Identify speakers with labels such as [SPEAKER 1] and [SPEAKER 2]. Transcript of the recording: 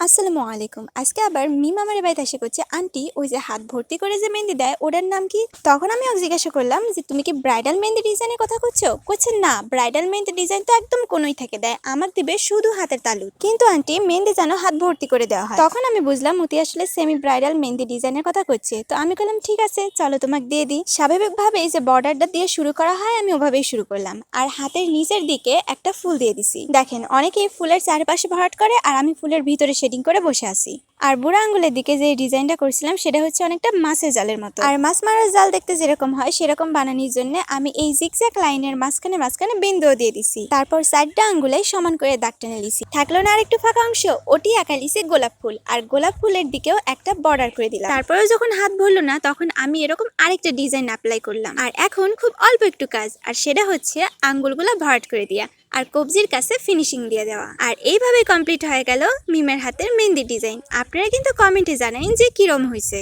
[SPEAKER 1] আসসালামু আলাইকুম। আজকে আবার মিম আমার বাড়িতে এসে করছে, আন্টি ওই যে হাত ভর্তি করে যে মেহেন্দি দেয় ওটার নাম কি? তখন আমি ওকে জিজ্ঞাসা করলাম যে তুমি কি ব্রাইডাল মেহেন্দি ডিজাইনের কথা করছো? করছে না, ব্রাইডাল মেহেন্দি ডিজাইন তো একদম কোনোই থেকে দেয়, আমার দিবে শুধু হাতের তালু, কিন্তু আন্টি মেহেন্দি যেন হাত ভর্তি করে দেওয়া হয়। তখন আমি বুঝলাম মতি আসলে সেমি ব্রাইডাল মেহেন্দি ডিজাইনের কথা করছে। তো আমি বললাম ঠিক আছে চলো তোমাকে দিয়ে দিই। স্বাভাবিকভাবে যে বর্ডারটা দিয়ে শুরু করা হয় আমি ওভাবেই শুরু করলাম, আর হাতের নিচের দিকে একটা ফুল দিয়ে দিছি। দেখেন অনেকেই ফুলের চারপাশে ভরাট করে, আর আমি ফুলের ভিতরে শেডিং করে বসে আছি। আর বুড়া আঙ্গুলের দিকে যে ডিজাইনটা করছিলাম সেটা হচ্ছে অনেকটা মাছের জালের মতো, আর মাছ মারার জাল দেখতে যেরকম হয় সেরকম বানানোর জন্য আমি এই জিগজ্যাগ লাইনের মাঝখানে মাঝখানে বিন্দুও দিয়ে দিছি। তারপর সাইডটা আঙ্গুলে সমান করে দাগ টেনে লিছি। থাকলো না আরেকটু ফাঁকা অংশ, ওটি আঁকা লিছি গোলাপ ফুল, আর গোলাপ ফুলের দিকেও একটা বর্ডার করে দিলাম। তারপরেও যখন হাত ভরলো না তখন আমি এরকম আরেকটা ডিজাইন অ্যাপ্লাই করলাম। আর এখন খুব অল্প একটু কাজ, আর সেটা হচ্ছে আঙ্গুলগুলো ভরাট করে দিয়া আর কবজির কাছে ফিনিশিং দিয়ে দেওয়া। আর এইভাবে কমপ্লিট হয়ে গেল মিমের হাতের মেহেন্দি ডিজাইন। আপনারা কিন্তু কমেন্টে জানান যে কিরম হয়েছে।